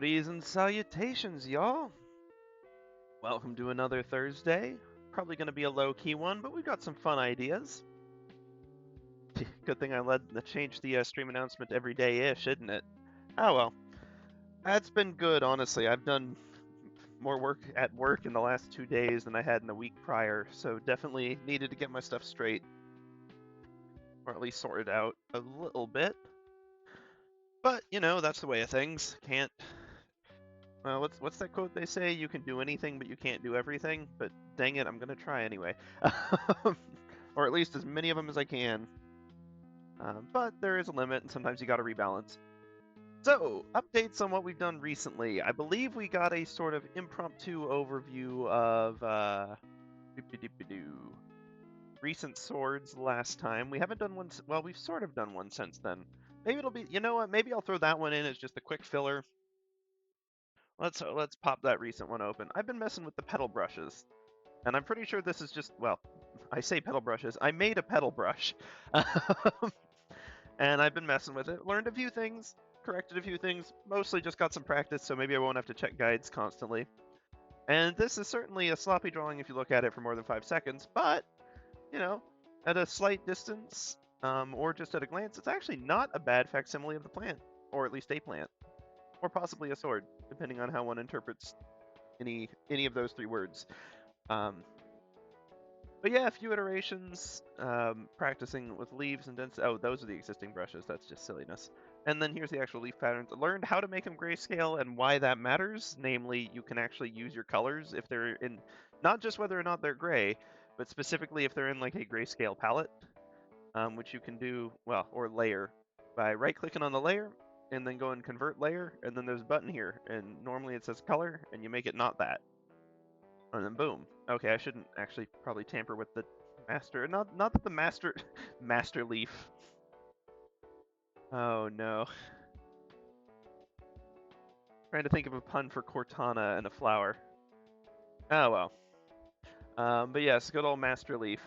Howdys and salutations, y'all! Welcome to another Thursday. Probably going to be a low-key one, but we've got some fun ideas. Good thing I changed the stream announcement every day-ish, isn't it? Oh well. That's been good, honestly. I've done more work at work in the last 2 days than I had in the week prior, so definitely needed to get my stuff straight. Or at least sorted out a little bit. But, you know, that's the way of things. What's that quote they say? You can do anything, but you can't do everything. But dang it, I'm gonna try anyway, or at least as many of them as I can. But there is a limit, and sometimes you gotta rebalance. So, updates on what we've done recently. I believe we got a sort of impromptu overview of recent swords last time. We haven't done one. Well, we've sort of done one since then. Maybe it'll be. You know what? Maybe I'll throw that one in as just a quick filler. Let's pop that recent one open. I've been messing with the petal brushes, and I'm pretty sure this is just, well, I say petal brushes. I made a petal brush, and I've been messing with it. Learned a few things, corrected a few things. Mostly just got some practice, so maybe I won't have to check guides constantly. And this is certainly a sloppy drawing if you look at it for more than 5 seconds, but, you know, at a slight distance, or just at a glance, it's actually not a bad facsimile of the plant, or at least a plant. Or possibly a sword, depending on how one interprets any of those 3 words. But yeah, a few iterations, practicing with leaves and density. Oh, those are the existing brushes. That's just silliness. And then here's the actual leaf patterns. I learned how to make them grayscale and why that matters. Namely, you can actually use your colors if they're in, not just whether or not they're gray, but specifically if they're in like a grayscale palette, which you can do, well, or layer, by right-clicking on the layer, and then go and convert layer, and then there's a button here, and normally it says color, and you make it not that. And then boom. Okay, I shouldn't actually probably tamper with the master. Not that the master leaf. Oh no. Trying to think of a pun for Cortana and a flower. Oh well. But yes, good old master leaf.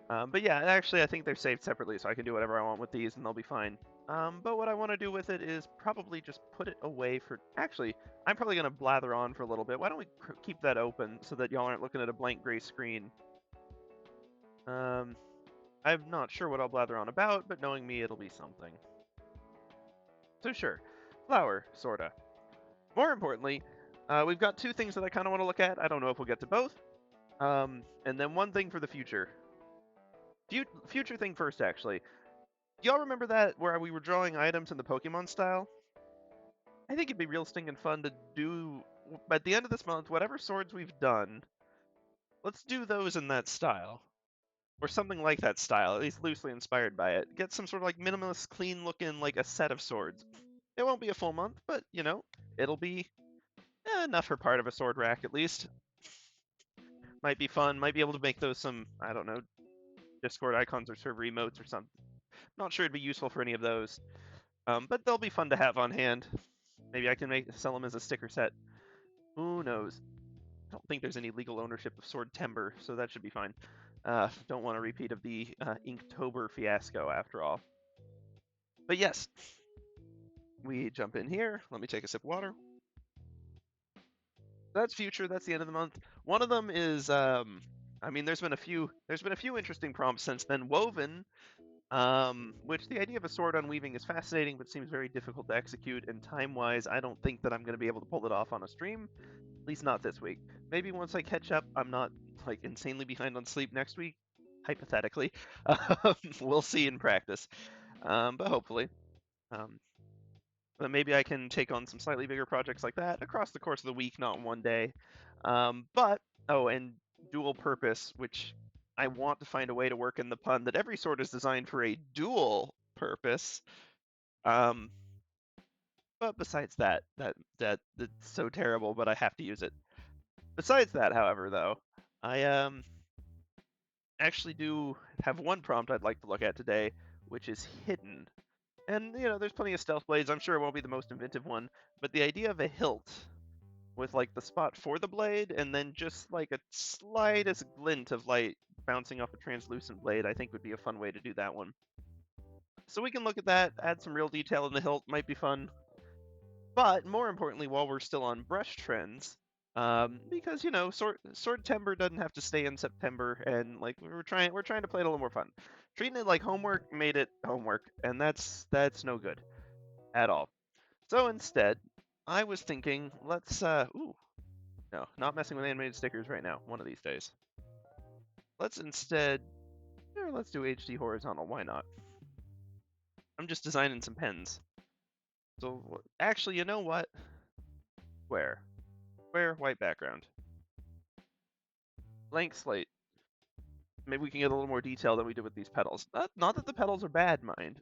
But yeah, actually I think they're saved separately, so I can do whatever I want with these and they'll be fine. But what I want to do with it is probably just put it away for... Actually, I'm probably going to blather on for a little bit. Why don't we keep that open so that y'all aren't looking at a blank gray screen? I'm not sure what I'll blather on about, but knowing me, it'll be something. So sure, flower, sorta. More importantly, we've got 2 things that I kind of want to look at. I don't know if we'll get to both. And then one thing for the future. Future thing first, actually. Y'all remember that where we were drawing items in the Pokemon style? I think it'd be real stinking fun to do, at the end of this month, whatever swords we've done, let's do those in that style. Or something like that style, at least loosely inspired by it. Get some sort of like minimalist, clean looking, like a set of swords. It won't be a full month, but, you know, it'll be enough for part of a sword rack at least. Might be fun, might be able to make those some, I don't know, Discord icons or server emotes or something. Not sure it'd be useful for any of those. But they'll be fun to have on hand. Maybe I can sell them as a sticker set. Who knows? I don't think there's any legal ownership of Swordtember, so that should be fine. Don't want a repeat of the Inktober fiasco, after all. But yes, we jump in here. Let me take a sip of water. That's future. That's the end of the month. One of them is, I mean, there's been a few interesting prompts since then. Woven, which the idea of a sword unweaving is fascinating, but seems very difficult to execute. And time-wise, I don't think that I'm going to be able to pull it off on a stream. At least not this week. Maybe once I catch up, I'm not like insanely behind on sleep next week, hypothetically. We'll see in practice, but hopefully. But maybe I can take on some slightly bigger projects like that across the course of the week, not one day. And dual purpose, which I want to find a way to work in the pun that every sword is designed for a dual purpose. But besides that's so terrible, but I have to use it. Besides that, however, though, I actually do have one prompt I'd like to look at today, which is hidden. And, you know, there's plenty of stealth blades. I'm sure it won't be the most inventive one, but the idea of a hilt with, like, the spot for the blade and then just, like, a slightest glint of light bouncing off a translucent blade, I think would be a fun way to do that one. So we can look at that, add some real detail in the hilt, might be fun. But more importantly, while we're still on brush trends, because you know, Swordtember doesn't have to stay in September, and like we're trying to play it a little more fun. Treating it like homework made it homework, and that's no good at all. So instead, I was thinking, let's ooh, no, not messing with animated stickers right now. One of these days. Let's instead, let's do HD horizontal. Why not? I'm just designing some pens. So actually, you know what? Square, white background, blank slate. Maybe we can get a little more detail than we did with these petals. Not that the petals are bad, mind,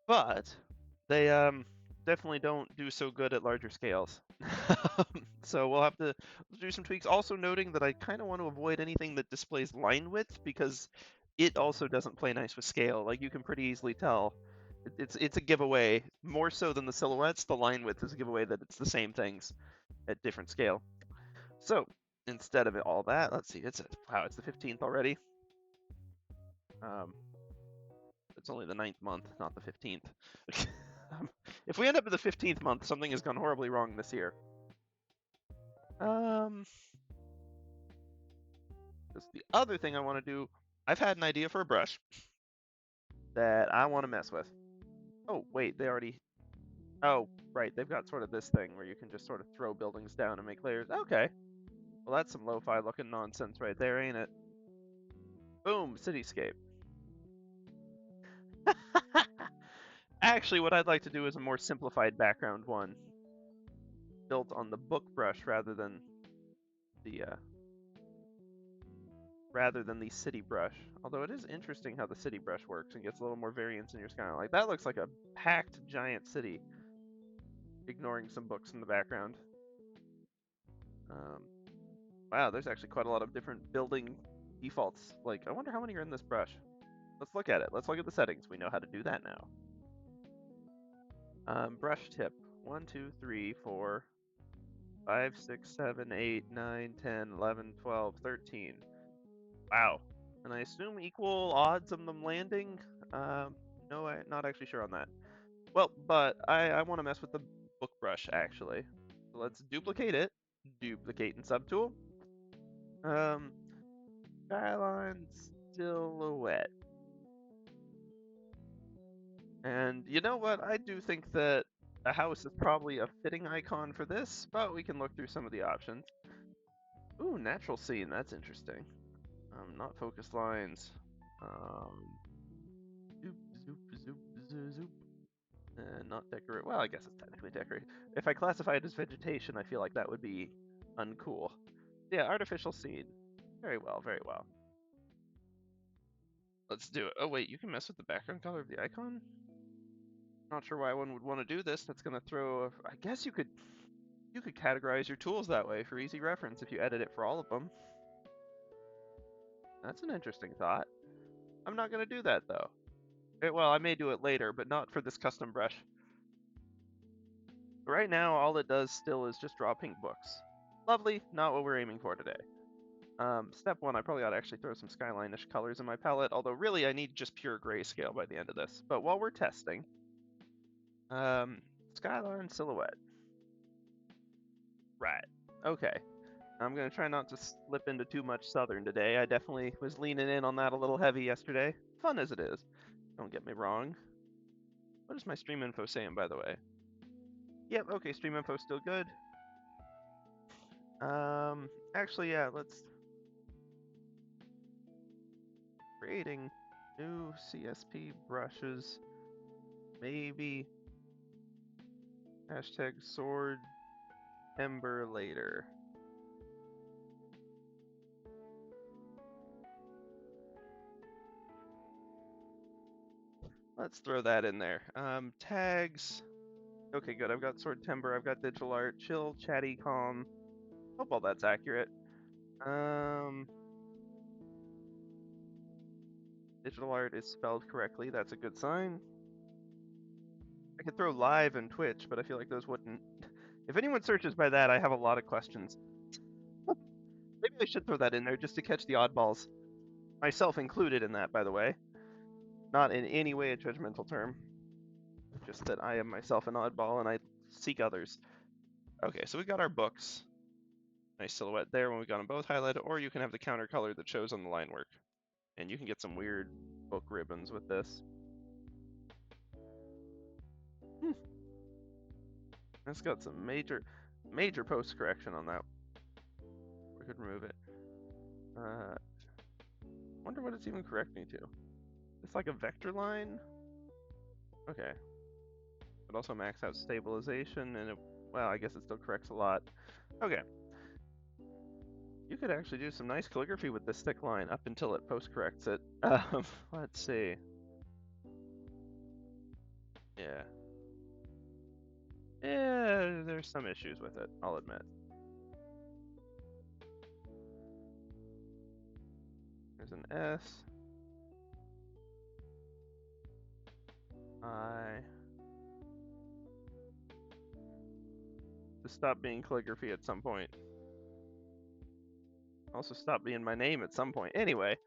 but they definitely don't do so good at larger scales. So we'll have to do some tweaks. Also noting that I kind of want to avoid anything that displays line width because it also doesn't play nice with scale. Like you can pretty easily tell. It's a giveaway. More so than the silhouettes, the line width is a giveaway that it's the same things at different scale. So instead of all that, let's see. Wow, it's the 15th already. It's only the 9th month, not the 15th. If we end up at the 15th month, something has gone horribly wrong this year. The other thing I want to do, I've had an idea for a brush that I want to mess with. Oh, wait, they already... Oh, right, they've got sort of this thing where you can just sort of throw buildings down and make layers. Okay. Well, that's some lo-fi looking nonsense right there, ain't it? Boom, cityscape. Actually, what I'd like to do is a more simplified background one, built on the book brush rather than the city brush. Although it is interesting how the city brush works and gets a little more variance in your skyline. Like that looks like a packed giant city, ignoring some books in the background. Wow, there's actually quite a lot of different building defaults. Like, I wonder how many are in this brush. Let's look at it. Let's look at the settings. We know how to do that now. Brush tip. 1, 2, 3, 4, 5, 6, 7, 8, 9, 10, 11, 12, 13. Wow. And I assume equal odds of them landing? No, I'm not actually sure on that. Well, but I want to mess with the book brush, actually. So let's duplicate it. Duplicate in subtool. Skyline silhouette. And you know what? I do think that a house is probably a fitting icon for this, but we can look through some of the options. Ooh, natural scene. That's interesting. Not focused lines. Zoop, zoop, zoop, zoop, zoop. Not decorate. Well, I guess it's technically decorate. If I classify it as vegetation, I feel like that would be uncool. Yeah, artificial scene. Very well, very well. Let's do it. Oh wait, you can mess with the background color of the icon? Not sure why one would want to do this. That's gonna throw. I guess you could categorize your tools that way for easy reference if you edit it for all of them. That's an interesting thought. I'm not gonna do that though. Well, I may do it later, but not for this custom brush. Right now, all it does still is just draw pink books. Lovely, not what we're aiming for today. Step 1, I probably ought to actually throw some skyline-ish colors in my palette, although really I need just pure grayscale by the end of this. But while we're testing, skyline silhouette. Right, okay. I'm going to try not to slip into too much southern today. I definitely was leaning in on that a little heavy yesterday. Fun as it is. Don't get me wrong. What is my stream info saying, by the way? Yep, okay, stream info still good. Actually, yeah, let's... Creating new CSP brushes. Maybe... Hashtag Swordtember later. Let's throw that in there. Tags. Okay, good. I've got Swordtember. I've got digital art. Chill, chatty, calm. Hope all that's accurate. Digital art is spelled correctly. That's a good sign. I could throw live and Twitch, but I feel like those wouldn't. If anyone searches by that, I have a lot of questions. Maybe I should throw that in there just to catch the oddballs. Myself included in that, by the way. Not in any way a judgmental term. just that I am myself an oddball and I seek others. Okay, so we got our books. Nice silhouette there when we got them both highlighted, or you can have the counter color that shows on the line work. And you can get some weird book ribbons with this. It's got some major post correction on that. We could remove it. Wonder what it's even correcting to. It's like a vector line. Okay. It also maxed out stabilization, and well, I guess it still corrects a lot. Okay. You could actually do some nice calligraphy with this thick line up until it post corrects it. Let's see. Yeah. Yeah, there's some issues with it, I'll admit. There's an S. I. To stop being calligraphy at some point. Also stop being my name at some point. Anyway.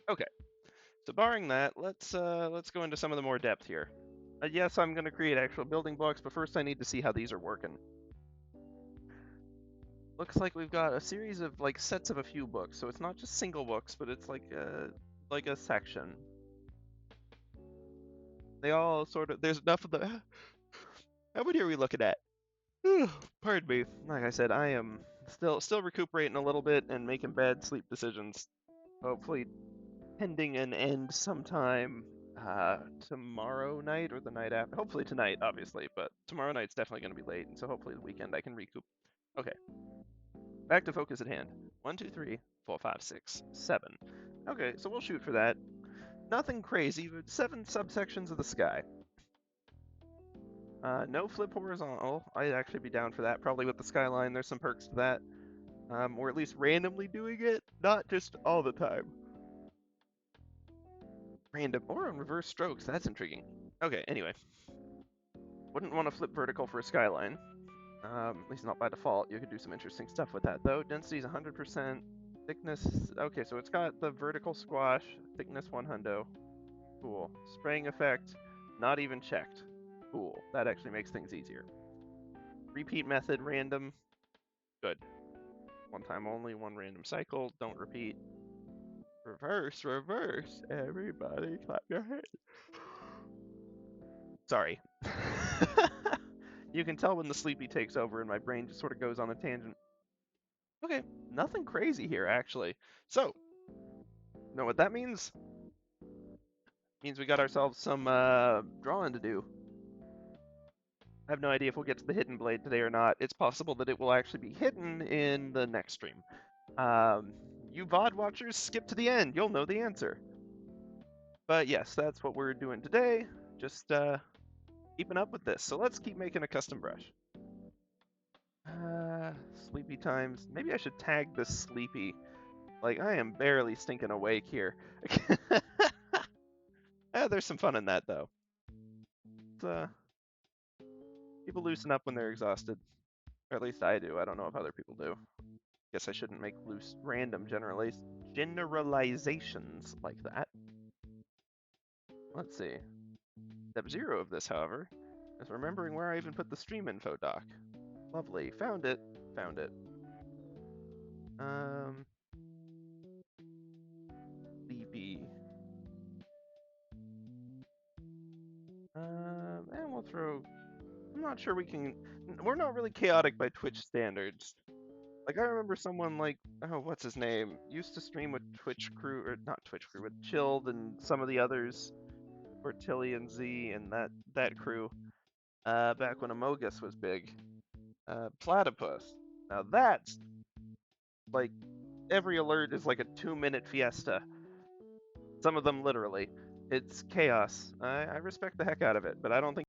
Okay. So barring that, let's go into some of the more depth here. Yes, I'm going to create actual building blocks, but first I need to see how these are working. Looks like we've got a series of like sets of a few books, so it's not just single books, but it's like a section. They all sort of, there's enough of the. How many are we looking at? Pardon me. Like I said, I am still recuperating a little bit and making bad sleep decisions. Hopefully, pending an end sometime tomorrow night or the night after. Hopefully tonight, obviously, but tomorrow night's definitely going to be late, and so hopefully the weekend I can recoup. Okay. Back to focus at hand. 1, 2, 3, 4, 5, 6, 7. Okay, so we'll shoot for that. Nothing crazy, but 7 subsections of the sky. No flip horizontal. I'd actually be down for that. Probably with the skyline, there's some perks to that. Or at least randomly doing it, not just all the time. Random or on reverse strokes. That's intriguing. Okay, anyway. Wouldn't want to flip vertical for a skyline. At least not by default. You could do some interesting stuff with that, though. Density is 100%. Thickness. Okay, so it's got the vertical squash. Thickness 100. Cool. Spraying effect. Not even checked. Cool. That actually makes things easier. Repeat method. Random. Good. One time only. One random cycle. Don't repeat. Reverse. Reverse. Everybody clap your hands. Sorry. You can tell when the sleepy takes over and my brain just sort of goes on a tangent. Okay, nothing crazy here, actually. So, know what that means? Means we got ourselves some drawing to do. I have no idea if we'll get to the hidden blade today or not. It's possible that it will actually be hidden in the next stream. You VOD watchers, skip to the end. You'll know the answer. But yes, that's what we're doing today. Just keeping up with this. So let's keep making a custom brush. Sleepy times. Maybe I should tag this sleepy. Like, I am barely stinking awake here. There's some fun in that, though. People loosen up when they're exhausted. Or at least I do. I don't know if other people do. Guess I shouldn't make loose, random generalizations like that. Let's see. Step 0 of this, however, is remembering where I even put the stream info doc. Lovely. Found it. Found it. Sleepy. And we'll throw. I'm not sure we can. We're not really chaotic by Twitch standards. Like, I remember someone like, oh, what's his name? Used to stream with Twitch Crew, or not Twitch Crew, with Chilled and some of the others, or Tilly and Z and that crew, back when Amogus was big. Platypus. Now that's, like, every alert is like a 2-minute fiesta. Some of them literally. It's chaos. I respect the heck out of it, but I don't think